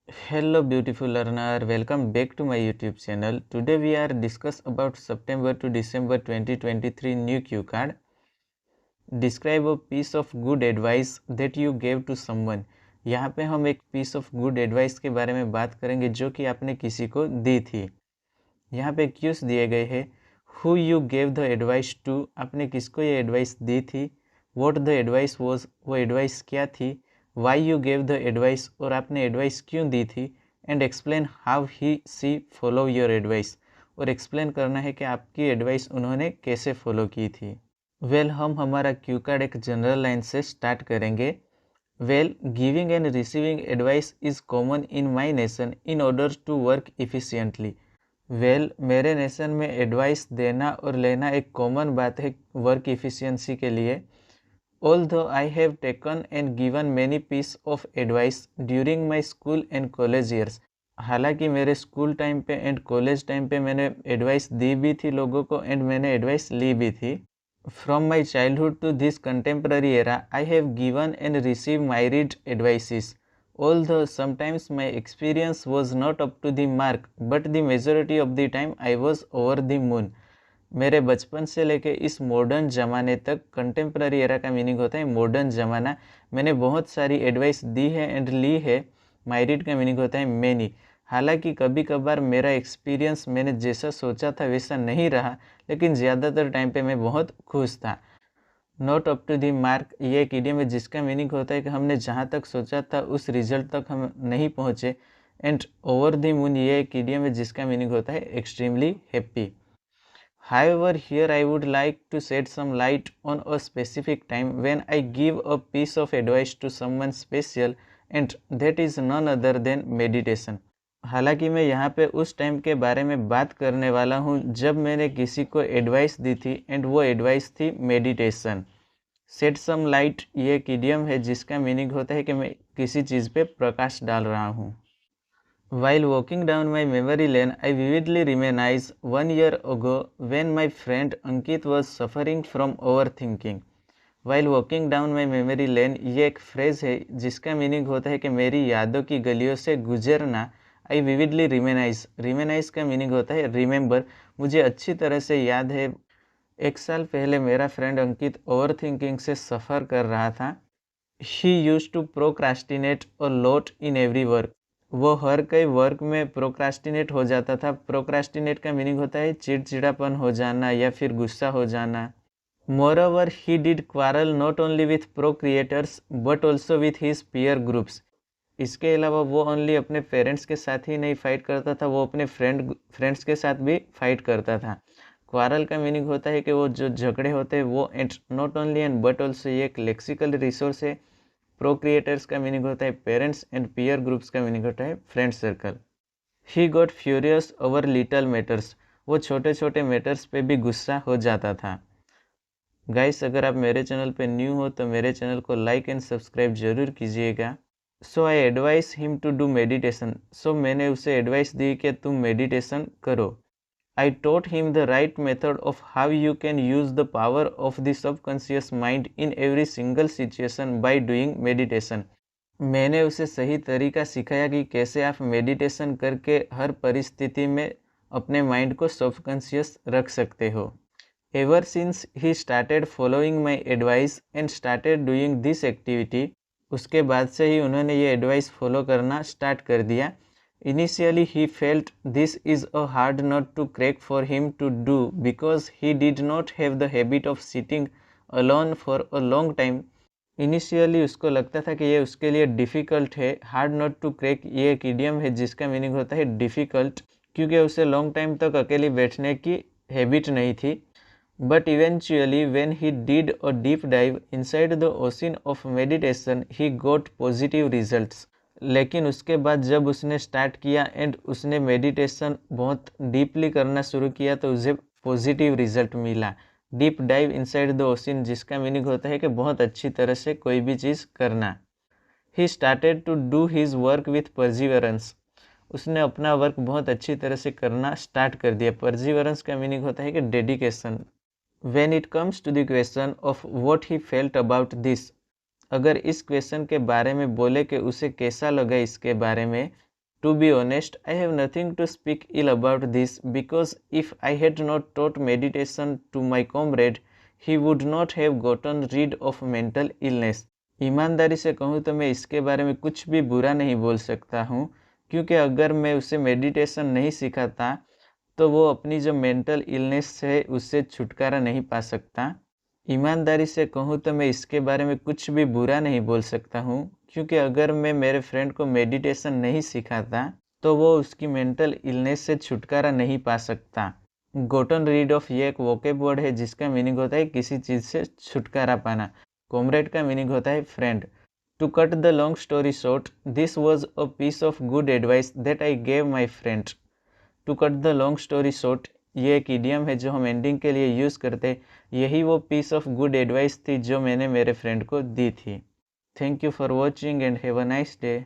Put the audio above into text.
Hello beautiful learner, welcome back to my YouTube channel. Today we are discuss about September to December 2023 new cue card. Describe a piece of good advice that you gave to someone. यहाँ पे हम एक piece of good advice के बारे में बात करेंगे जो कि आपने किसी को दी थी। यहाँ पे क्यूज दिए गए हैं। Who you gave the advice to, आपने किसको ये एडवाइस दी थी। What the advice was, वो एडवाइस क्या थी। Why you gave the advice, और आपने एडवाइस क्यों दी थी। And explain how he see follow your advice, और एक्सप्लेन करना है कि आपकी एडवाइस उन्होंने कैसे फॉलो की थी। हम हमारा क्यू कार्ड एक जनरल लाइन से स्टार्ट करेंगे। Giving and receiving advice is common in my nation in order to work efficiently. मेरे नेशन में एडवाइस देना और लेना एक कॉमन बात है वर्क इफिशियंसी के लिए। Although I have taken and given many pieces of advice during my school and college years, हालांकि मेरे स्कूल टाइम पे एंड कॉलेज टाइम पे मैंने एडवाइस दी भी थी लोगों को एंड मैंने एडवाइस ली भी थी। From my childhood to this contemporary era I have given and receive myriad advices. Although sometimes my experience was not up to the mark, but the majority of the time I was over the moon. मेरे बचपन से लेके इस modern ज़माने तक, contemporary era का meaning होता है मॉडर्न ज़माना, मैंने बहुत सारी एडवाइस दी है एंड ली है। माइरिड का मीनिंग होता है मैनी। हालांकि कभी कभार मेरा एक्सपीरियंस मैंने जैसा सोचा था वैसा नहीं रहा, लेकिन ज़्यादातर टाइम पे मैं बहुत खुश था। Not up to the mark, ये एक इडियम है जिसका मीनिंग होता है कि हमने जहाँ तक सोचा था उस रिजल्ट तक हम नहीं पहुँचे। एंड ओवर दी मून, ये एक इडियम है जिसका मीनिंग होता है extremely happy. However, here I would like to shed some light on a specific time when I give a piece of advice to someone special, and that is none other than meditation. हालांकि मैं यहाँ पे उस time के बारे में बात करने वाला हूँ जब मैंने किसी को एडवाइस दी थी एंड वो एडवाइस थी मेडिटेशन। सेट सम लाइट, ये एक इडियम है जिसका मीनिंग होता है कि मैं किसी चीज़ पे प्रकाश डाल रहा हूँ। While walking down my memory lane, I vividly reminisce 1 year ago when my friend Ankit was suffering from overthinking. While walking down my memory lane, ये एक फ्रेज है जिसका मीनिंग होता है कि मेरी यादों की गलियों से गुजरना। I vividly reminisce, रिमेनाइज का मीनिंग होता है रिमेंबर। मुझे अच्छी तरह से याद है 1 साल पहले मेरा फ्रेंड अंकित ओवर थिंकिंग से सफ़र कर रहा था। He used to procrastinate a lot in every work. वो हर कई वर्क में प्रोक्रास्टिनेट हो जाता था। प्रोक्रास्टिनेट का मीनिंग होता है चिड़चिड़ापन हो जाना या फिर गुस्सा हो जाना। Moreover he did quarrel not only with pro creators but also with his peer groups. इसके अलावा वो ओनली अपने पेरेंट्स के साथ ही नहीं फाइट करता था, वो अपने फ्रेंड्स के साथ भी फाइट करता था। क्वारल का मीनिंग होता है कि वो जो झगड़े होते हैं वो, and not only and but also, ये एक लेक्सिकल रिसोर्स है। प्रोक्रिएटर्स का मीनिंग होता है पेरेंट्स एंड पीयर ग्रुप्स का मीनिंग होता है friend circle. He got furious over little matters, वो छोटे छोटे मैटर्स पे भी गुस्सा हो जाता था। गाइस, अगर आप मेरे चैनल पे न्यू हो तो मेरे चैनल को लाइक एंड सब्सक्राइब जरूर कीजिएगा। So I advise him to do meditation, so मैंने उसे एडवाइस दी कि तुम मेडिटेशन करो। I taught him the right method of how you can use the power of the subconscious mind in every single situation by doing meditation. मैंने उसे सही तरीका सिखाया कि कैसे आप मेडिटेशन करके हर परिस्थिति में अपने माइंड को सबकॉन्शियस रख सकते हो। Ever since he started following my advice and started doing this activity, उसके बाद से ही उन्होंने ये एडवाइस फॉलो करना स्टार्ट कर दिया। Initially, he felt this is a hard nut to crack for him to do because he did not have the habit of sitting alone for a long time. Initially उसको लगता था कि ये उसके लिए डिफ़िकल्ट है। हार्ड नॉट टू क्रैक, ये एक इडियम है जिसका मीनिंग होता है डिफ़िकल्ट, क्योंकि उसे लॉन्ग टाइम तक अकेले बैठने की हैबिट नहीं थी। But eventually, when he did a deep dive inside the ocean of meditation, he got positive results. लेकिन उसके बाद जब उसने स्टार्ट किया एंड उसने मेडिटेशन बहुत डीपली करना शुरू किया तो उसे पॉजिटिव रिजल्ट मिला। Deep dive inside the ocean, जिसका मीनिंग होता है कि बहुत अच्छी तरह से कोई भी चीज़ करना। He started to do his work with perseverance, उसने अपना वर्क बहुत अच्छी तरह से करना स्टार्ट कर दिया। परजिवरेंस का मीनिंग होता है कि dedication. When it comes to the question of what he felt about this, अगर इस क्वेश्चन के बारे में बोले कि उसे कैसा लगा इसके बारे में, To be honest, I have nothing to speak ill about this because if I had not taught meditation to my comrade, he would not have gotten rid of mental illness. ईमानदारी से कहूँ तो मैं इसके बारे में कुछ भी बुरा नहीं बोल सकता हूँ, क्योंकि अगर मैं उसे मेडिटेशन नहीं सिखाता तो वो अपनी जो मेंटल इलनेस है उससे छुटकारा नहीं पा सकता। ईमानदारी से कहूँ तो मैं इसके बारे में कुछ भी बुरा नहीं बोल सकता हूँ, क्योंकि अगर मैं मेरे फ्रेंड को मेडिटेशन नहीं सिखाता तो वो उसकी मेंटल इलनेस से छुटकारा नहीं पा सकता। गोटन रीड ऑफ ये एक वोकेब वर्ड है जिसका मीनिंग होता है किसी चीज़ से छुटकारा पाना। कॉमरेड का मीनिंग होता है friend. To cut the long story short, this was a piece of good advice that I gave my friend. To cut the long story short ये एक इडियम है जो हम एंडिंग के लिए यूज़ करते हैं। यही वो पीस ऑफ गुड एडवाइस थी जो मैंने मेरे फ्रेंड को दी थी। Thank you for watching and have a nice day.